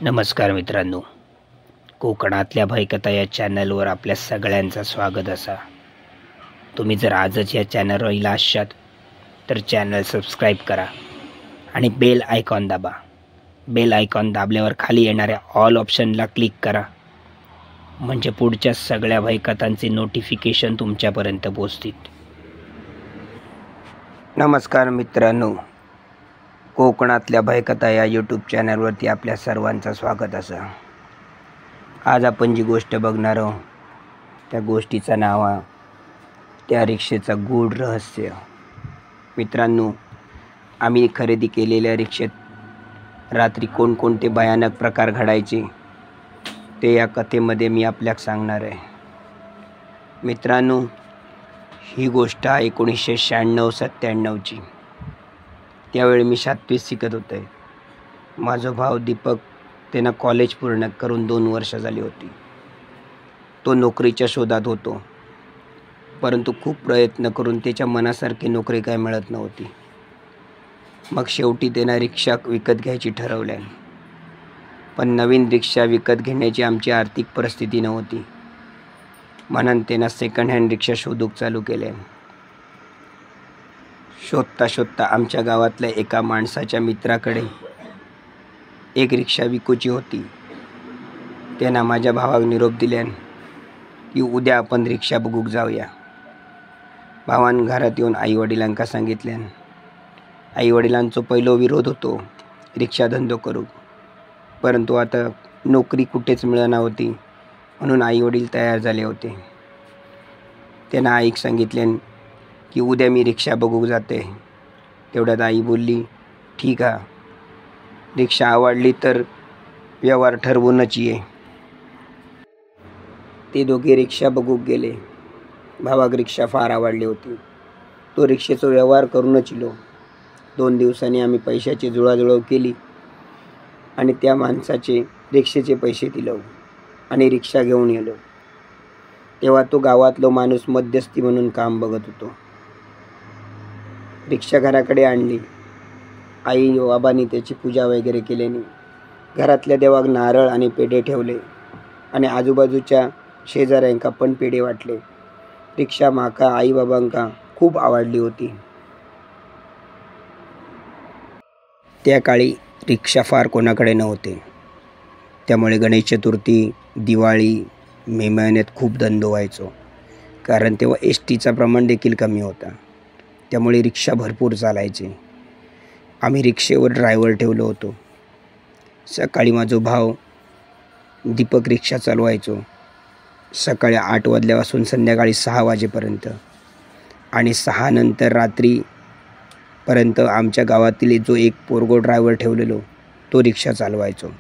नमस्कार मित्रांनो, कोकणातल्या भयकथा या चॅनलवर आपल्या सगळ्यांचं स्वागत असा. तुम्ही जर आजच या चॅनलवर असाल तर चॅनल सबस्क्राईब करा आणि बेल आयकॉन दाबा. बेल आयकॉन दाबल्यावर खाली येणाऱ्या ऑल ऑप्शनला क्लिक करा, म्हणजे पुढच्या सगळ्या भयकथांचे नोटिफिकेशन तुमच्यापर्यंत पोहोचतील. नमस्कार मित्रांनो, कोकणातल्या भयकथा या यूट्यूब चॅनलवरती आपल्या सर्वांचं स्वागत असं. आज आपण जी गोष्ट बघणार आहोत त्या गोष्टीचं नाव आहे त्या रिक्षेचं गूढ रहस्य. मित्रांनो, आम्ही खरेदी केलेल्या रिक्षेत रात्री कोणकोणते भयानक प्रकार घडायचे ते या कथेमध्ये मी आपल्याला सांगणार आहे. मित्रांनो, ही गोष्ट आहे 1996-97ची. त्यावेळी मी 7वीत शिकत होते. माझा भाऊ दीपक त्यानं कॉलेज पूर्ण करून 2 वर्ष झाली होती. तो नोकरीच्या शोधात होतो, परंतु खूप प्रयत्न करून त्याच्या मनासारखी नोकरी काय मिळत नव्हती. मग शेवटी त्यानं रिक्षा विकत घ्यायची ठरवली, पण नवीन रिक्षा विकत घेण्याची आमची आर्थिक परिस्थिती नव्हती. म्हणून त्यानं सेकंड हँड रिक्षा शोधूक चालू केले. शोधता शोधता आमच्या गावातल्या एका माणसाच्या मित्राकडे एक रिक्षा विकूची होती. त्यानं माझ्या भावाक निरोप दिल्यान की उद्या आपण रिक्षा बघूक जाऊया. भावान घरात येऊन आईवडिलांका सांगितल्यान. आईवडिलांचो पहिलो विरोध होतो रिक्षा धंदो करूक, परंतु आता नोकरी कुठेच मिळना होती, म्हणून आईवडील तयार झाले होते. त्यानं आईक सांगितल्यान की उद्या मी रिक्षा बघूक जाते. तेवढ्यात आई बोलली, ठीक आहे, रिक्षा आवडली तर व्यवहार ठरवूनच ये. ते दोघे रिक्षा बघूक गेले. भावाक रिक्षा फार आवडली होती. तो रिक्षेचा व्यवहार करूनच इलो. 2 दिवसांनी आम्ही पैशाची जुळाजुळव केली आणि त्या माणसाचे रिक्षेचे पैसे दिलो आणि रिक्षा घेऊन गेलो. तेव्हा तो गावातलो माणूस मध्यस्थी म्हणून काम बघत होतो. रिक्षा घराकडे आणली. आई बाबांनी त्याची पूजा वगैरे केल्याने घरातल्या देवाक नारळ आणि पेढे ठेवले आणि आजूबाजूच्या शेजाऱ्यांका पण पेढे वाटले. रिक्षा माका आई बाबांका खूप आवडली होती. त्या काळी रिक्षा फार कोणाकडे नव्हते, त्यामुळे गणेश चतुर्थी, दिवाळी, मे महिन्यात खूप धंदो व्हायचो. कारण तेव्हा एसटीचा प्रमाण देखील कमी होता, त्यामुळे रिक्षा भरपूर चालायचे. आम्ही रिक्षेवर ड्रायव्हर ठेवलो होतो. सकाळी माझा भाऊ दीपक रिक्षा चालवायचो, सकाळी 8 वाजल्यापासून संध्याकाळी 6 वाजेपर्यंत, आणि 6 नंतर रात्रीपर्यंत आमच्या गावातील जो एक पोरगो ड्रायव्हर ठेवलेलो तो रिक्षा चालवायचो.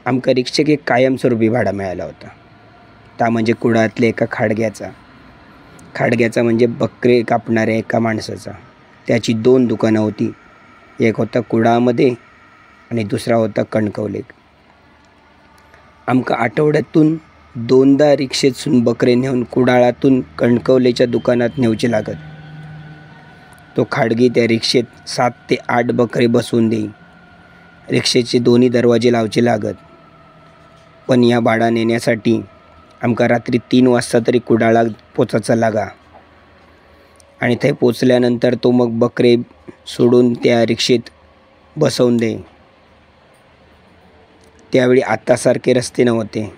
आमका रिक्षेक एक कायमस्वरूपी भाडा मिळाला होता. त्या म्हणजे कुडातल्या एका खाडग्याचा म्हणजे बकरे कापणाऱ्या एका माणसाचा. त्याची 2 दुकानं होती. एक होता कुडामध्ये आणि दुसरा होता कणकवलेक. आमका आठवड्यातून 2दा रिक्षेतून बकरे नेऊन कुडाळातून कणकवलेच्या दुकानात नेऊचे लागत. तो खाडगी त्या रिक्षेत 7 ते 8 बकरे बसवून देई. रिक्षेचे दोन्ही दरवाजे लावचे लागत. पण या भाडा नेण्यासाठी आमका रात्री 3 वाजता तरी कुडाळात पोचायचा लागा. आणि ते पोचल्यानंतर तो मग बकरे सोडून त्या रिक्षेत बसवून दे. त्यावेळी आत्तासारखे रस्ते नव्हते,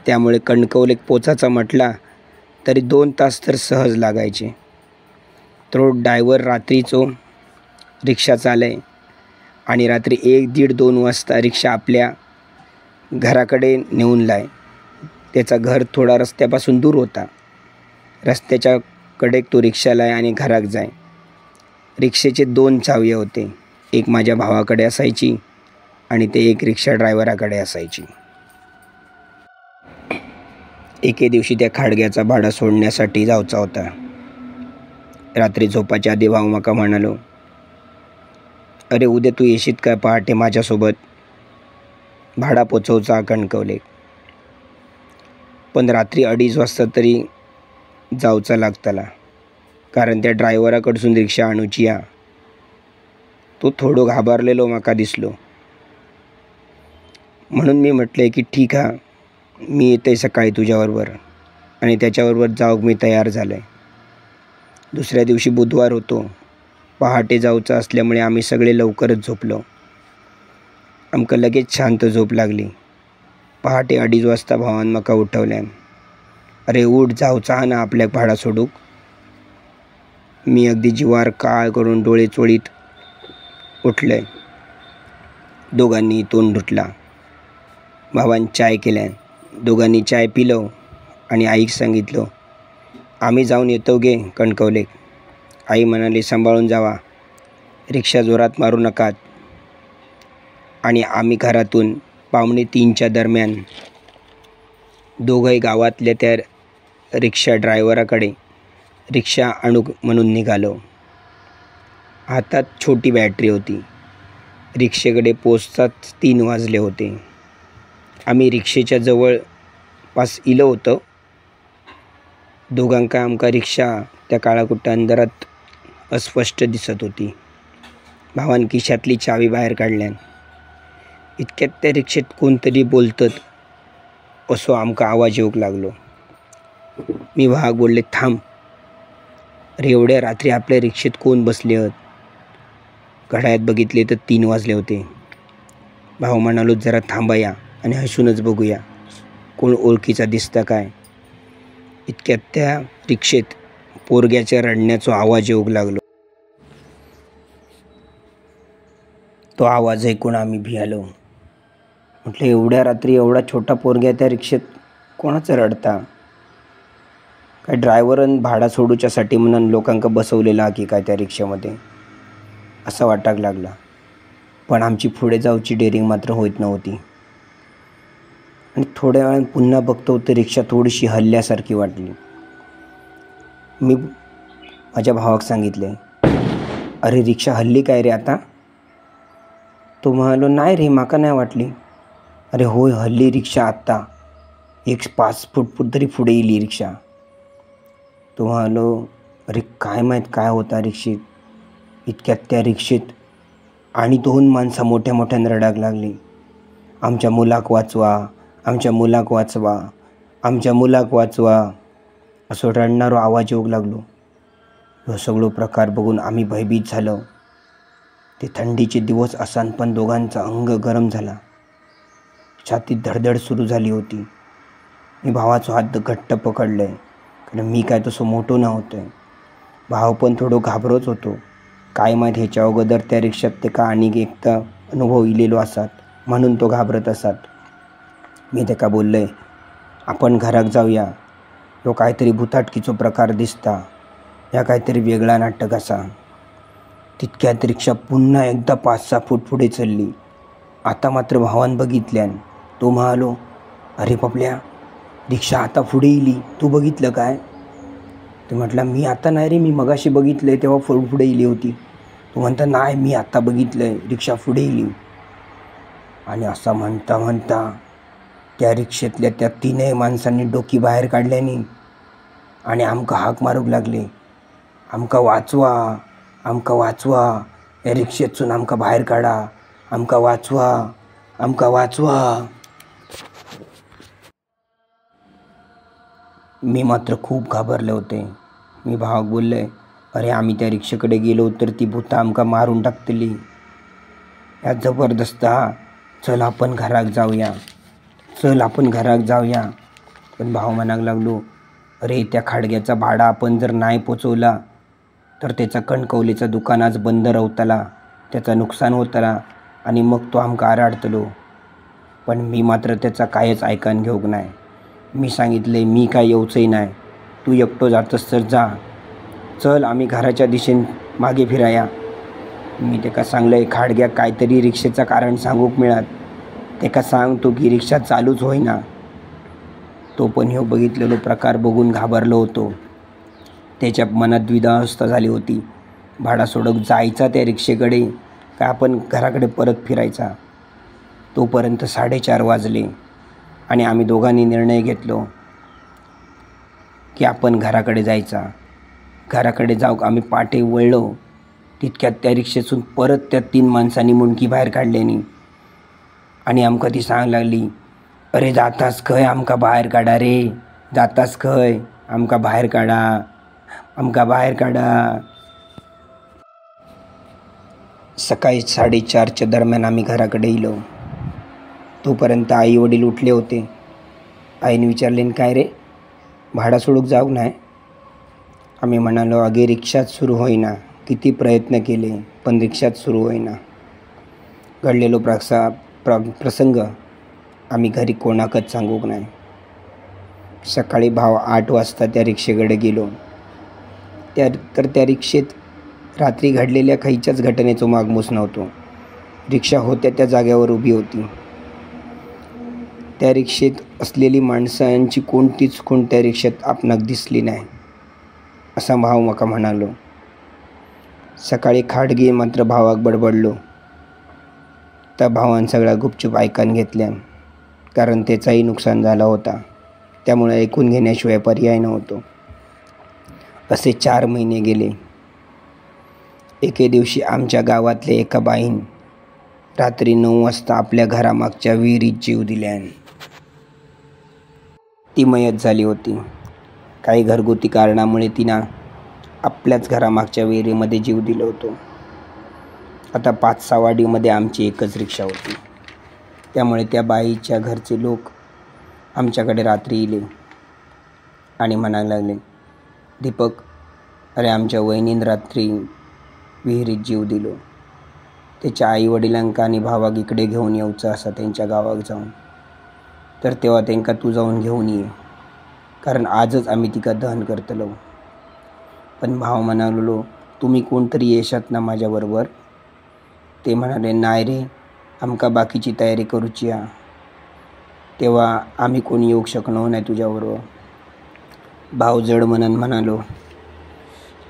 त्यामुळे कणकवलेक पोचायचा म्हटला तरी 2 तास तर सहज लागायचे. तो ड्रायव्हर रात्रीचो रिक्षा चाले आणि रात्री 1-1:30-2 वाजता रिक्षा आपल्या घराकडे नेऊन लाय. त्याचा घर थोडा रस्त्यापासून दूर होता. रस्त्याच्या कडेक तो रिक्षा लाय आणि घरात जाय. रिक्षेचे 2 चाव्या होते, एक माझ्या भावाकडे असायची आणि ते एक रिक्षा ड्रायव्हराकडे असायची. एके दिवशी त्या खाडग्याचा भाडा सोडण्यासाठी जायचा होता. रात्री झोपाच्या आधी भाऊ माका म्हणालो, अरे उद्या तू येशीत का पहाटे माझ्यासोबत, भाडा पोचवचा कणकवले. पण रात्री 2:30 वाजता तरी जाऊचा लागतला, कारण त्या ड्रायव्हराकडसून रिक्षा आणूची या. तो थोडो घाबरलेलो माका दिसलो. म्हणून मी म्हटलं की ठीक आहे, मी येते सकाळी तुझ्याबरोबर. आणि त्याच्याबरोबर जाऊक मी तयार झालो आहे. दुसऱ्या दिवशी बुधवार होतो. पहाटे जाऊचं असल्यामुळे आम्ही सगळे लवकरच झोपलो. आमका लगेच शांत झोप लागली. पहाटे 2:30 वाजता भावान म्हाका उठवलें. अरे उठ, जाऊचा हा ना आपल्याक भाडा सोडूक. मी अगदी जिवार काळ करून डोळे चोळीत उठले. दोघांनी तोंड धुतला. भावान चाय केल्यान. दोघांनी चाय पिलो आणि आईक सांगितलं, आम्ही जाऊन येतो गे कणकवलेक. आई म्हणाली, सांभाळून जावा, रिक्षा जोरात मारू नकात. आणि आम्ही घरातून 2:45च्या दरम्यान दोघंही गावातल्या त्या रिक्षा ड्रायव्हराकडे रिक्षा आणू म्हणून निघालो. हातात छोटी बॅटरी होती. रिक्षेकडे पोचताच 3 वाजले होते. आम्ही रिक्षेच्या जवळपास इलो होतो. दोघांका आमका रिक्षा त्या काळाकुट्ट अंधारात अस्पष्ट दिसत होती. भावान खिशातली चावी बाहेर काढल्यान. इतक्यात त्या रिक्षेत कोणतरी बोलतत असो आमका आवाज येऊक लागलो. मी भावाक बोलले, थांब. अरे एवढ्या रात्री आपल्या रिक्षेत कोण बसले आहेत? घड्याळात बघितले तर 3 वाजले होते. भाऊ म्हणालो, जरा थांबाया आणि हसूनच बघूया, कोण ओळखीचा दिसता काय. इतक्यात त्या रिक्षेत पोरग्याच्या रडण्याचा आवाज येऊक लागलो. तो आवाज ऐकून आम्ही भियालो. म्हटलं, एवढ्या रात्री एवढा छोटा पोरग्या त्या रिक्षेत कोणाचं रडता? काय ड्रायव्हरन भाडा सोडूच्यासाठी म्हणून लोकांका बसवलेला की काय त्या रिक्षामध्ये, असं वाटायला लागला. पण आमची पुढे जाऊची डेअरिंग मात्र होत नव्हती. आणि थोड्या वेळाने पुन्हा बघतो तर रिक्षा थोडीशी हलल्यासारखी वाटली. मी माझ्या भावाक सांगितले, अरे रिक्षा हल्ली काय रे आता? तो म्हणालो, नाही रे, माका नाही वाटली. अरे होय, हल्ली रिक्षा आत्ता 5 फूट तरी पुढे येईल रिक्षा. तो म्हणालो, अरे काय माहीत काय होता रिक्षेत. इतक्यात त्या रिक्षेत आणि 2 माणसं मोठ्या मोठ्याने रडाक लागली, आमच्या मुलाक वाचवा, आमच्या मुलाक वाचवा, आमच्या मुलाक वाचवा, असं रडणारो आवाज येऊक लागलो. ह्यो सगळो प्रकार बघून आम्ही भयभीत झालो. ते थंडीचे दिवस असान पण दोघांचा अंग गरम झाला. छातीत धडधड सुरू झाली होती. मी भावाचा हात घट्ट पकडले, कारण मी काय तसं मोठो नव्हतोय. भाव पण थोडं घाबरत होतो. काय माहीत ह्याच्या अगोदर त्या रिक्षात ते का आणि एकदा अनुभव इलेलो असतात म्हणून तो घाबरत असतात. मी त्याका बोलले, आपण घराक जाऊया, ह्यो काहीतरी भुताटकीचो प्रकार दिसता, या काहीतरी वेगळा नाटक असा. तितक्यात रिक्षा पुन्हा एकदा 5-6 फूट पुढे चालली. आता मात्र भावान बघितल्यान. तो म्हणालो, अरे बापल्या, रिक्षा आता पुढे इली, तू बघितलं काय? तो म्हटला, मी आता नाही रे, मी मगाशी बघितलं आहे तेव्हा पुढे इली होती. तो म्हणता, नाही, मी आत्ता बघितलं आहे, रिक्षा पुढे इली. आणि असं म्हणता म्हणता त्या रिक्षेतल्या त्या 3 माणसांनी डोकी बाहेर काढल्यानी आणि आमका हाक मारूक लागले, आमका वाचवा, आमका वाचवा, या रिक्षेतून आमका बाहेर काढा, आमका वाचवा, आमका वाचवा. मी मात्र खूप घाबरले होते. मी भावाक बोलले, अरे आम्ही त्या रिक्षेकडे गेलो तर ती भूतं आमका मारून टाकतली. या जबरदस्त हा, चल आपण घराक जाऊया, चल आपण घराक जाऊया. पण भाव म्हणाक लागलो, अरे त्या खाडग्याचा भाडा आपण जर नाही पोचवला तर त्याचा कणकवलीचं दुकान आज बंद रावतला, त्याचं नुकसान होतला आणि मग तो आमका आराडतलो. पण मी मात्र त्याचा कायच ऐकान घेऊक नाही. मी सांगितले, मी काय येऊचंही नाही, तू एकटो जातस तर जा, चल आम्ही घराच्या दिशेने मागे फिराया. मी त्याका सांगलंय, खाडग्या काहीतरी रिक्षेचं कारण सांगूक मिळत, त्याका सांगतो की रिक्षा चालूच होईना. तो पण ह्यो बघितलेलो प्रकार बघून घाबरलो होतो. त्याच्या मनात द्विधावस्था झाली होती, भाडा सोडक जायचा त्या रिक्षेकडे का आपण घराकडे परत फिरायचा. तोपर्यंत 4:30 वाजले आणि आम्ही दोघांनी निर्णय घेतलो की आपण घराकडे जायचा. घराकडे जाऊक आम्ही पाटे वळलो. तितक्यात त्या रिक्षेतून परत त्या 3 माणसांनी मुंडकी बाहेर काढल्यानी आणि आमकां ती सांग लागली, अरे जातास खंय, आमकां भायर काडा रे, जातास खंय, आमकां भायर काडा, आमकां भायर काडा. सकाळी 4:30च्या दरम्यान आम्ही घराकडे येलो. तोपर्यंत आई वडील उठले होते. आईने विचारले, काय रे, भाडा सोडूक जाऊक नाही? आम्ही म्हणालो, अगे रिक्षाच सुरू होईना, किती प्रयत्न केले पण रिक्षाच सुरू होईना. घडलेलो प्रसंग आम्ही घरी कोणाकच सांगूक नाही. सकाळी भाव 8 वाजता त्या रिक्षेकडे गेलो. त्या रिक्षेत रात्री घडलेल्या खयच्याच घटनेचो मागमूस नव्हतो. रिक्षा होत्या त्या जाग्यावर उभी होती. त्या रिक्षेत असलेली माणसांची कोणतीच खूण त्या रिक्षेत आपणाक दिसली नाही, असा भाव माका म्हणालो. सकाळी खाडगी मात्र भावाक बडबडलो. त्या भावान सगळ्या गुपचूप ऐकून घेतल्या, कारण त्याचाही नुकसान झाला होता. त्यामुळे ऐकून घेण्याशिवाय पर्याय नव्हतो. असे 4 महिने गेले. एके दिवशी आमच्या गावातल्या एका बाईन रात्री 9 वाजता आपल्या घरामागच्या विहिरीत जीव दिल्यान. ती मयत झाली होती. काही घरगुती कारणामुळे तिनं आपल्याच घरामागच्या विहिरीमध्ये जीव दिलं होतं. आता 5-6 वाडीमध्ये आमची एकच रिक्षा होती. त्यामुळे त्या बाईच्या घरचे लोक आमच्याकडे रात्री इले आणि म्हणायला लागले, दीपक, अरे आमच्या वहिनीन रात्री विहिरीत जीव दिलो. त्याच्या आईवडिलांका आणि भावाक इकडे घेऊन येऊचं असा त्यांच्या गावाक जाऊन, तर तेव्हा त्यांका तू जाऊन घेऊन ये, कारण आजच आम्ही तिका दहन करतलो. पण भाव म्हणालो, तुम्ही कोणतरी येशात ना माझ्याबरोबर? ते म्हणाले, नाही रे, आमका बाकीची तयारी करूची हा, तेव्हा आम्ही कोणी येऊ शकलो नाही तुझ्याबरोबर. भाव जड म्हणून म्हणालो,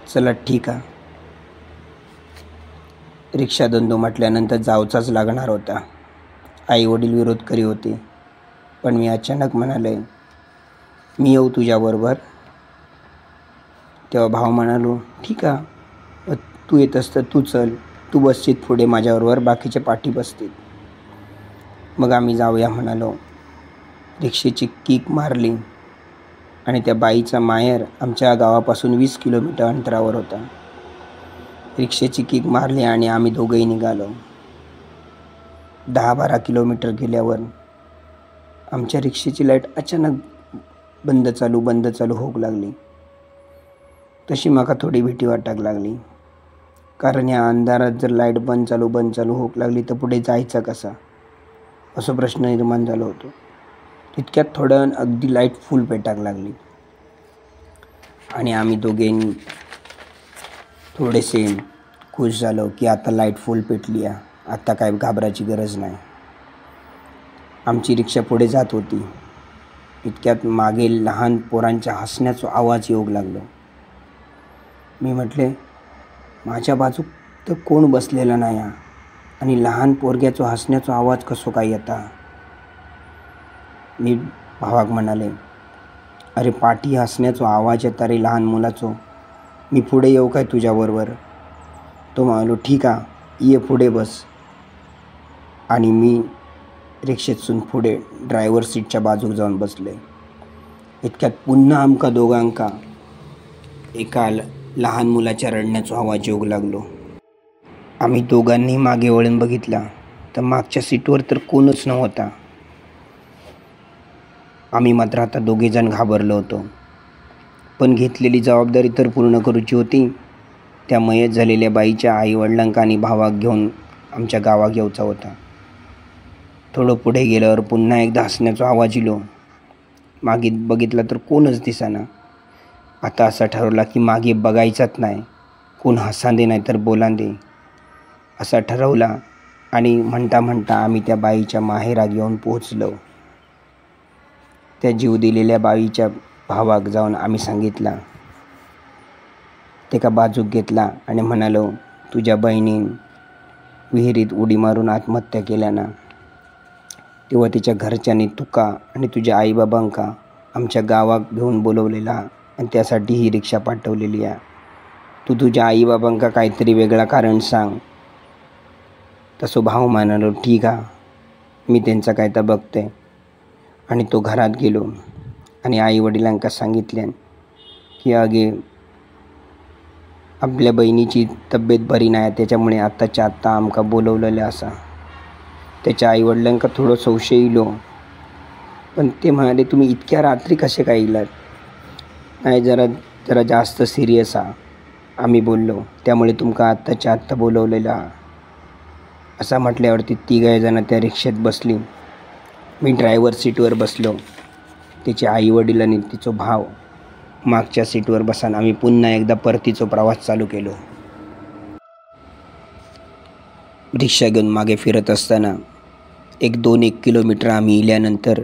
चला ठीक आहे. रिक्षा धंदो म्हटल्यानंतर जावचाच लागणार होता. आई वडील विरोध करी होते, पण मी अचानक म्हणाले, मी येऊ तुझ्याबरोबर. तेव्हा भाव म्हणालो, ठीक आहे, तू येत असतं तू चल, तू बसशीत पुढे माझ्याबरोबर, बाकीचे पाठी बसतील. मग आम्ही जाऊया म्हणालो. रिक्षेची किक मारली आणि त्या बाईचा माहेर आमच्या गावापासून 20 किलोमीटर अंतरावर होता. रिक्षेची किक मारली आणि आम्ही दोघंही निघालो. 10-12 किलोमीटर गेल्यावर आमच्या रिक्षेची लाईट अचानक बंद चालू होऊ लागली. तशी माका थोडी भीती वाटायला लागली, कारण या अंधारात जर लाईट बंद चालू होऊ लागली तर पुढे जायचं कसा, असा प्रश्न निर्माण झाला होतो. तितक्यात थोड्या अगदी लाईट फुल पेटायला लागली आणि आम्ही दोघेंनी थोडेसे खुश झालो की आता लाईट फुल पेटली आहे, आता काय घाबरायची गरज नाही. आमची रिक्षा पुढे जात होती. इतक्यात मागे लहान पोरांच्या हसण्याचा आवाज येऊ लागलो. मी म्हटले, माझ्या बाजूक तर कोण बसलेला नाही आणि लहान पोरग्याचा हसण्याचा आवाज कसो काय येता? मी भावाक म्हणाले, अरे पाठी हसण्याचा आवाज येता रे लहान मुलाचो, मी पुढे येऊ काय तुझ्याबरोबर? तो म्हणालो, ठीक आहे, ये पुढे बस. आणि मी रिक्षेतून पुढे ड्रायव्हर सीटच्या बाजूक जाऊन बसले. इतक्यात पुन्हा आमका दोघांका एका लहान मुलाच्या रडण्याचा आवाज येऊ लागलो. आम्ही दोघांनी मागे वळून बघितला तर मागच्या सीटवर तर कोणच नव्हता. आम्ही मात्र आता दोघेजण घाबरलो होतो, पण घेतलेली जबाबदारी तर पूर्ण करूची होती. त्या मयत झालेल्या बाईच्या आईवडिलांका आणि भावाक घेऊन आमच्या गावाक यायचा होता. थोडं पुढे गेल्यावर पुन्हा एकदा हसण्याचा आवाज येलो. मागे बघितला तर कोणच दिसेना. आता असा ठरवला की मागे बघायचाच नाही, कोण हसांदे नाही तर बोलांदे असा ठरवला. आणि म्हणता आम्ही त्या बाईच्या माहेरात येऊन पोहोचलो. त्या जीव दिलेल्या बाईच्या भावाक जाऊन आम्ही सांगितला. ते का बाजूक घेतला आणि म्हणालो, तुझ्या बहिणीन विहिरीत उडी मारून आत्महत्या केल्या ना, तेव्हा तिच्या घरच्यांनी तुका आणि तुझ्या आईबाबांका आमच्या गावात घेऊन बोलवलेला आणि त्यासाठी ही रिक्षा पाठवलेली आहे. तू तुझ्या आईबाबांका काहीतरी वेगळा कारण सांग. तसं भाव म्हणालो, ठीक आहे, मी त्यांचा काय तर बघते आणि तो घरात गेलो आणि आईवडिलांका सांगितल्यान की अगे आपल्या बहिणीची तब्येत बरी नाही, त्याच्यामुळे आत्ताच्या आत्ता आमका बोलवलेलं असा. त्याच्या आईवडिलांका थोडं संशय इलो, पण ते म्हणाले तुम्ही इतक्या रात्री कसे काय इलात? नाही, जरा जास्त सिरियस हा आम्ही बोललो, त्यामुळे तुमका आत्ताच्या आत्ता बोलवलेलं हा. असं म्हटल्यावरती तिघजणं त्या रिक्षेत बसली. मी ड्रायव्हर सीटवर बसलो. तिचे आईवडील आणि तिचा भाव मागच्या सीटवर बसान आम्ही पुन्हा एकदा परतीचा प्रवास चालू केलो. रिक्षा घेऊन मागे फिरत असताना 1-2 किलोमीटर आम्ही इल्यानंतर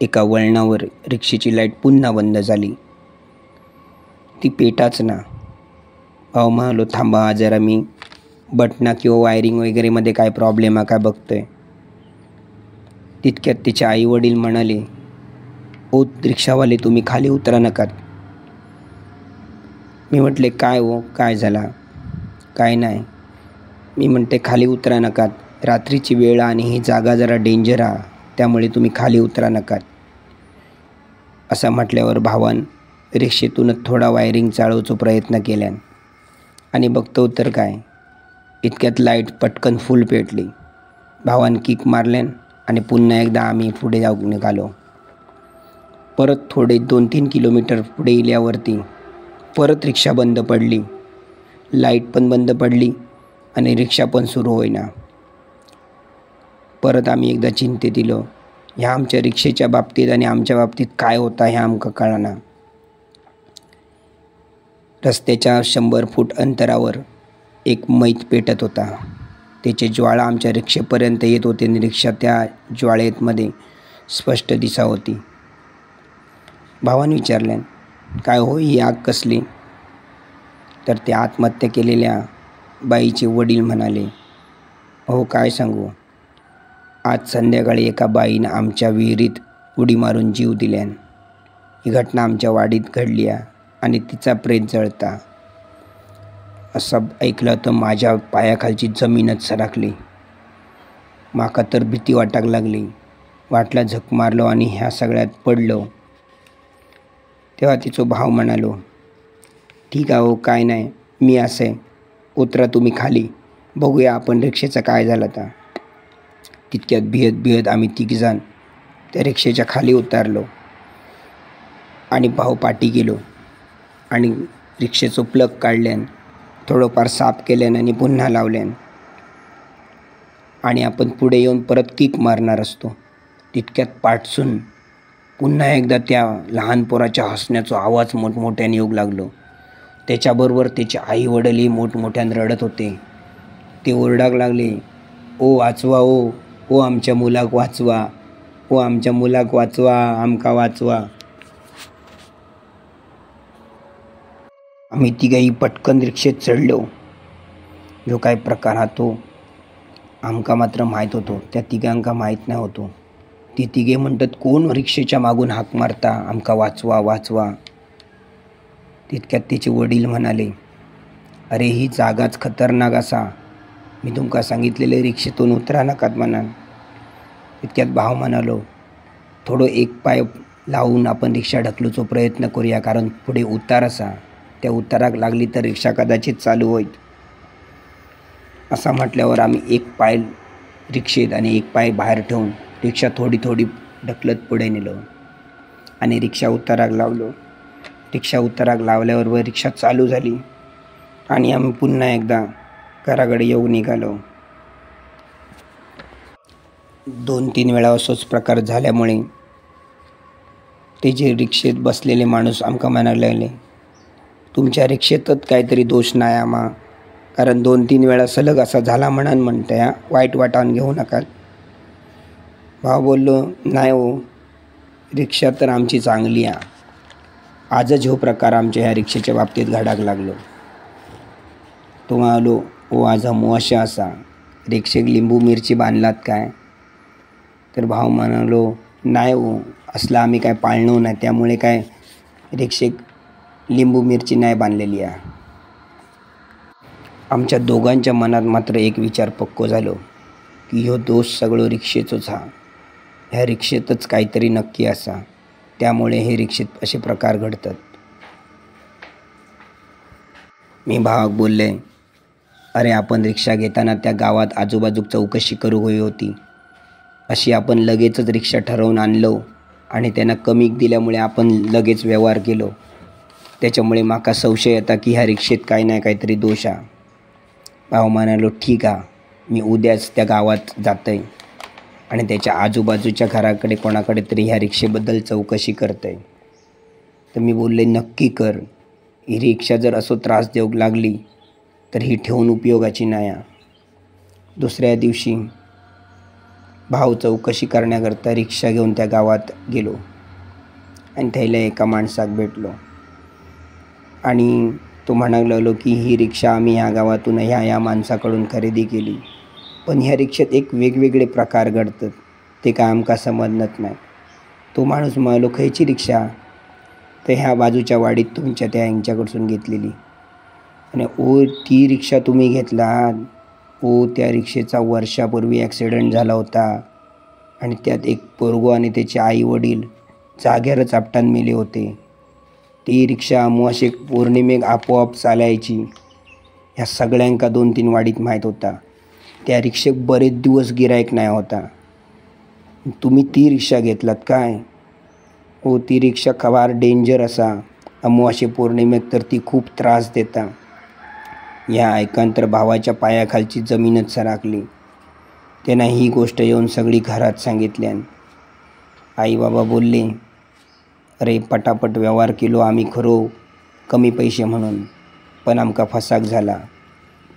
एका वळणावर रिक्षेची लाईट पुन्हा बंद झाली. ती पेटाच ना. भाऊ म्हणालो थांबा जरा, मी बटना किंवा वायरिंग वगैरेमध्ये काय प्रॉब्लेम आहे काय बघतोय. तितक्यात तिचे आईवडील म्हणाले, ओ रिक्षावाले तुम्ही खाली उतरा नकात. मी म्हटले काय हो, काय झाला? काय नाही. मी म्हणते खाली उतरा नकात, रात्रीची वेळ आणि ही जागा जरा डेंजर आहे, त्यामुळे तुम्ही खाली उतरा नकात. असं म्हटल्यावर भावान रिक्षेतूनच थोडा वायरिंग चालवचा प्रयत्न केल्यान आणि बघतो तर काय, इतक्यात लाईट पटकन फुल पेटली. भावान किक मारल्यान आणि पुन्हा एकदा आम्ही पुढे जाऊ निघालो. परत थोडे 2-3 किलोमीटर पुढे गेल्यावरती परत रिक्षा बंद पडली, लाईट पण बंद पडली आणि रिक्षा पण सुरू होईना. परत आम्ही एकदा चिंतेत इलो. ह्या आमच्या रिक्षेच्या बाबतीत आणि आमच्या बाबतीत काय होता ह्या आमका कळना. रस्त्याच्या 100 फूट अंतरावर एक मैत पेटत होता. त्याचे ज्वाळा आमच्या रिक्षेपर्यंत येत होते आणि रिक्षा त्या ज्वाळेमध्ये स्पष्ट दिसा होती. भावाने विचारल्यान काय हो, ही आग कसली? तर ते आत्महत्या केलेल्या बाईचे वडील म्हणाले, हो काय सांगू, आज संध्याकाळी एका बाईनं आमच्या विहिरीत उडी मारून जीव दिल्यान. ही घटना आमच्या वाडीत घडली आणि तिचा प्रेत जळता. असं ऐकलं तर माझ्या पायाखालची जमीनच सरकली. माका तर भीती वाटाक लागली. वाटला झक मारलो आणि ह्या सगळ्यात पडलो. तेव्हा तिचा भाव म्हणालो, ठीक आहे हो, काय नाही, मी असे, उतरा तुम्ही खाली, बघूया आपण रिक्षेचं काय झालं तर. तितक्यात भियत आम्ही तिघजण त्या रिक्षेच्या खाली उतरलो आणि भाऊ पाठी गेलो आणि रिक्षेचं प्लग काढल्यान, थोडंफार साफ केल्यान आणि पुन्हा लावल्यान आणि आपण पुढे येऊन परत किक मारणार असतो. तितक्यात पाठसून पुन्हा एकदा त्या लहान पोराच्या हसण्याचा आवाज मोठमोठ्याने येऊ लागलो. त्याच्याबरोबर त्याचे आई वडीलही मोठमोठ्याने रडत होते. ते ओरडाक लागले, ओ वाचवा, ओ आमच्या मुलाक वाचवा, ओ आमच्या मुलाक वाचवा, आमका वाचवा. आम्ही तिघही पटकन रिक्षेत चढलो. जो काय प्रकार हा तो आमका मात्र माहीत होतो, त्या तिघांका माहीत नाही होतो. ती तिघे म्हणतात कोण रिक्षेच्या मागून हाक मारता, आमका वाचवा वाचवा. तितक्यात तिचे वडील म्हणाले, अरे ही जागाच खतरनाक असा, मी तुमका सांगितलेले रिक्षेतून उतरा नकात म्हणान. तितक्यात भाव म्हणालो, थोडं एक पाय लावून आपण रिक्षा ढकलूचा प्रयत्न करूया, कारण पुढे उतार असा, त्या उताराक लागली तर रिक्षा कदाचित चालू होईल. असं म्हटल्यावर आम्ही एक पाय रिक्षेत आणि एक पाय बाहेर ठेवून रिक्षा थोडी ढकलत पुढे नेलो आणि रिक्षा उताराक लावलो. रिक्षा उताराक लावल्यावर रिक्षा चालू झाली आणि आम्ही पुन्हा एकदा घराकडे येऊन निघालो. 2-3 वेळा असंच प्रकार झाल्यामुळे ते जे रिक्षेत बसलेले माणूस आमका म्हणायला लागले, तुमच्या रिक्षेतच काहीतरी दोष नाही आम्हा, कारण 2-3 वेळा सलग असा झाला म्हणते, वाईट वाटान घेऊ नका. भाव बोललो, नाही हो, रिक्षा तर आमची चांगली आहे. आजच हो प्रकार आमच्या ह्या रिक्षेच्या बाबतीत घडाक लागलो. तो म्हणालो, ओ आज अमावास्या असा, रिक्षेक लिंबू मिरची बांधलात काय? तर भाव म्हणालो, नाही हो, असला आम्ही काय पाळणो नाही, त्यामुळे काय रिक्षेक लिंबू मिरची नाही बांधलेली आहे. आमच्या दोघांच्या मनात मात्र एक विचार पक्को झालो, की ह्यो दोष सगळो रिक्षेचोच हा. ह्या रिक्षेतच काहीतरी नक्की असा, त्यामुळे हे रिक्षेत असे प्रकार घडतात. मी भावाक बोलले, अरे आपण रिक्षा घेताना त्या गावात आजूबाजूक चौकशी करू हवी होती. अशी आपण लगेचच रिक्षा ठरवून आणलो आणि त्यांना कमी दिल्यामुळे आपण लगेच व्यवहार केलो. त्याच्यामुळे माका संशय येता की ह्या रिक्षेत काही नाही काहीतरी दोष हा. भाव म्हणालो, ठीक हा, मी उद्याच त्या गावात जातय आणि त्याच्या आजूबाजूच्या घराकडे कोणाकडे तरी ह्या रिक्षेबद्दल चौकशी करतय. तर मी बोलले, नक्की कर. ही रिक्षा जर असो त्रास देऊ लागली तर ही ठेवून उपयोगाची नाही. दुसऱ्या दिवशी भाव चौकशी करण्याकरता रिक्षा घेऊन त्या गावात गेलो आणि त्याला एका माणसाक भेटलो आणि तो म्हणायला लागलो की ही रिक्षा आम्ही ह्या गावातून ह्या माणसाकडून खरेदी केली, पण ह्या रिक्षेत एक वेगवेगळे प्रकार घडतात, ते काय आमका समजत नाही. तो माणूस म्हणालो, खयची रिक्षा? तर ह्या बाजूच्या वाडीत तुमच्या त्या यांच्याकडून घेतलेली. आणि ओ ती रिक्षा तुम्ही घेतला? ओ त्या रिक्षेचा वर्षापूर्वी ॲक्सिडेंट झाला होता आणि त्यात एक पोरगो आणि त्याचे आई वडील जाग्यावरच आपटान मेले होते. ती रिक्षा अमावास्येक पौर्णिमेक आपोआप चालायची. ह्या सगळ्यांका 2-3 वाडीत माहीत होता. त्या रिक्षेक बरेच दिवस गिरायक नाही होता. तुम्ही ती रिक्षा घेतलात काय? हो, ती रिक्षा फार डेंजर असा. अमावास्ये पौर्णिमेक तर ती खूप त्रास देता. ह्या ऐकान तर भावाच्या पायाखालची जमीनच सरकली. त्यानं ही गोष्ट येऊन सगळी घरात सांगितल्यान. आई बाबा बोलले, अरे पटापट व्यवहार केलो आम्ही खरो कमी पैसे म्हणून, पण आमका फसाक झाला.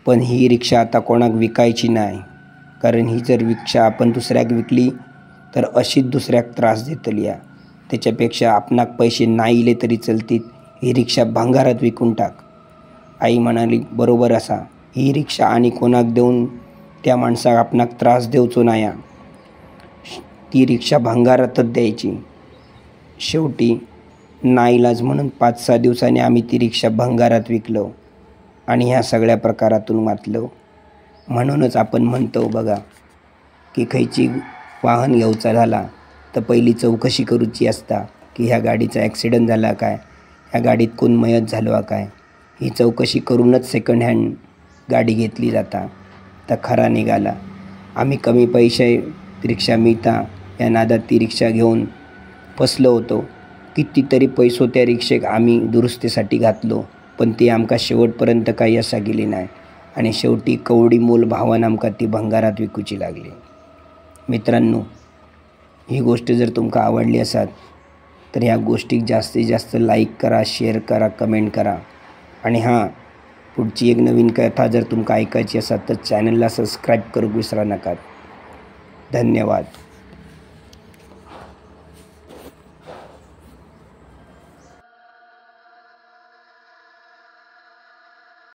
पण ही रिक्षा आता कोणाक विकायची नाही, कारण ही जर रिक्षा आपण दुसऱ्याक विकली तर अशीच दुसऱ्याक त्रास देतली. त्याच्यापेक्षा आपणाक पैसे नाही इले तरी चलतील, ही रिक्षा भंगारात विकून टाक. आई म्हणाली, बरोबर असा. ही रिक्षा आणि कोणाक देऊन त्या माणसाक आपणाक त्रास देऊचो नाही. ती रिक्षा भंगारातच द्यायची. शेवटी नाईलाज म्हणून 5-6 दिवसांनी आम्ही ती रिक्षा भंगारात विकलो आणि ह्या सगळ्या प्रकारातून वाचलो. म्हणूनच आपण म्हणतो बघा की खयची वाहन घेवचा झाला तर पहिली चौकशी करूची असता की ह्या गाडीचा ॲक्सिडेंट झाला काय, ह्या गाडीत कोण मयत झालो काय. ही चौकशी करूनच सेकंड हँड गाडी घेतली जाता. तर खरा निघाला. आम्ही कमी पैसे रिक्षा मिळता या नादात ती रिक्षा घेऊन फसलो होतो. कितीतरी पैसो त्या रिक्षेक आम्ही दुरुस्तीसाठी घातलो, पण ती आमका शेवटपर्यंत काही असा गेली नाही आणि शेवटी कवडी मोल भावानं आमका ती भंगारात विकूची लागली. मित्रांनो, ही गोष्ट जर तुमका आवडली असाल तर ह्या गोष्टीक जास्तीत जास्त लाईक करा, शेअर करा, कमेंट करा. आणि हां, पुढची एक नवीन कथा जर तुमका ऐकायची असेल तर चॅनलला सबस्क्राईब करू विसरा नका. धन्यवाद.